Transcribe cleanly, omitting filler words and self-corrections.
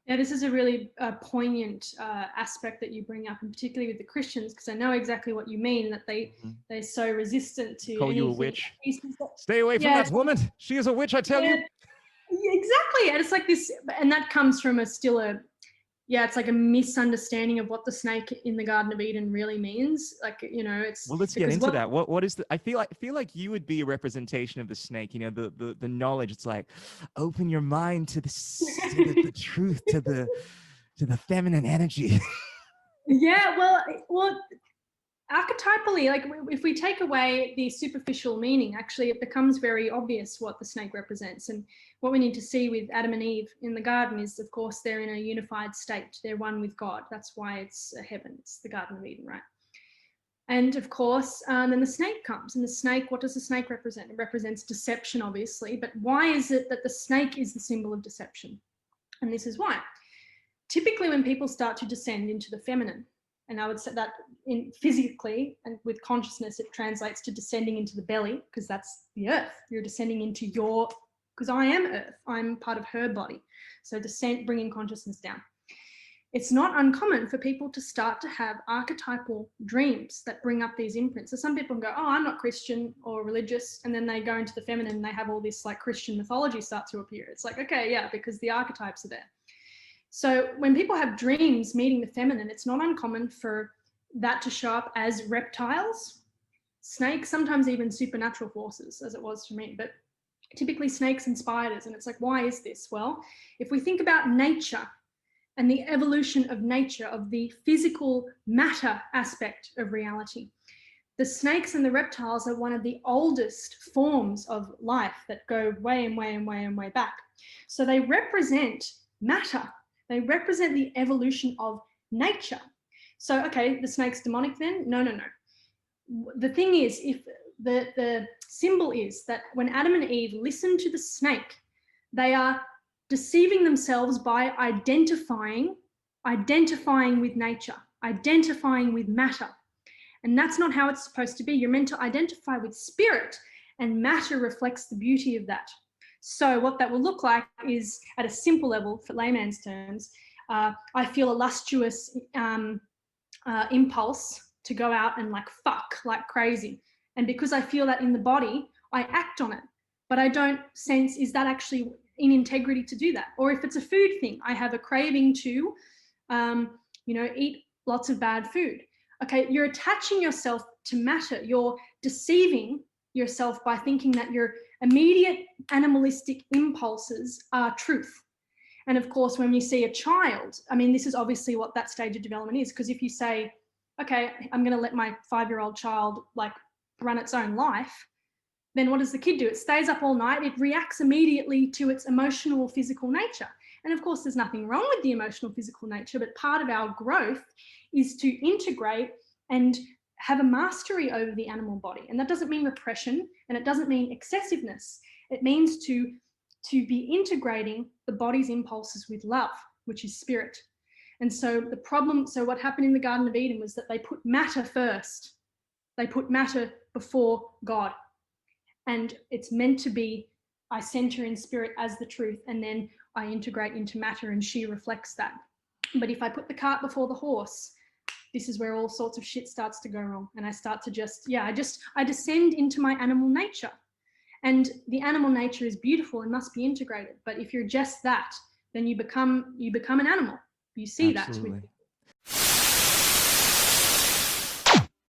Yeah, this is a really poignant aspect that you bring up, and particularly with the Christians, because I know exactly what you mean, that they're so resistant to Call you a anything. witch. Stay away from Yeah, that woman. She is a witch, I tell you. yeah, exactly. And it's like this, and that comes from it's like a misunderstanding of what the snake in the Garden of Eden really means. Like, it's Well, let's get because into that. What is the? I feel like you would be a representation of the snake. You know, the knowledge. It's like, open your mind to the truth, to the feminine energy. Yeah, well, archetypally, like if we take away the superficial meaning, actually it becomes very obvious what the snake represents. And what we need to see with Adam and Eve in the garden is, of course, they're in a unified state. They're one with God. That's why it's a heaven. It's the Garden of Eden, right? And of course, then the snake comes. And the snake, what does the snake represent? It represents deception, obviously. But why is it that the snake is the symbol of deception? And this is why. Typically, when people start to descend into the feminine, and I would say that physically and with consciousness, it translates to descending into the belly, because that's the earth. You're descending into because I am earth. I'm part of her body. So descent, bringing consciousness down. It's not uncommon for people to start to have archetypal dreams that bring up these imprints. So some people can go, oh, I'm not Christian or religious. And then they go into the feminine and they have all this like Christian mythology start to appear. It's like, okay, yeah, because the archetypes are there. So when people have dreams meeting the feminine, it's not uncommon for that to show up as reptiles, snakes, sometimes even supernatural forces, as it was for me, but typically snakes and spiders. And it's like, why is this? Well, if we think about nature and the evolution of nature, of the physical matter aspect of reality, the snakes and the reptiles are one of the oldest forms of life that go way and way and way and way back. So they represent matter. They represent the evolution of nature. So, okay, the snake's demonic then? No. The thing is, if the symbol is that when Adam and Eve listen to the snake, they are deceiving themselves by identifying with nature, identifying with matter. And that's not how it's supposed to be. You're meant to identify with spirit, and matter reflects the beauty of that. So what that will look like is, at a simple level, for layman's terms, I feel a lustuous impulse to go out and like fuck like crazy. And because I feel that in the body, I act on it. But I don't sense, is that actually in integrity to do that? Or if it's a food thing, I have a craving to, eat lots of bad food. Okay, you're attaching yourself to matter. You're deceiving yourself by thinking that your immediate animalistic impulses are truth. And of course, when you see a child, I mean, this is obviously what that stage of development is, because if you say, okay, I'm going to let my 5-year-old child like run its own life, then what does the kid do? It stays up all night. It reacts immediately to its emotional, physical nature. And of course, there's nothing wrong with the emotional, physical nature, but part of our growth is to integrate and have a mastery over the animal body. And that doesn't mean repression, and it doesn't mean excessiveness. It means to be integrating the body's impulses with love, which is spirit. And so what happened in the Garden of Eden was that they put matter first. They put matter before God. And it's meant to be, I center in spirit as the truth, and then I integrate into matter, and she reflects that. But if I put the cart before the horse, this is where all sorts of shit starts to go wrong. And I start to I descend into my animal nature. And the animal nature is beautiful and must be integrated. But if you're just that, then you become an animal. You see Absolutely. that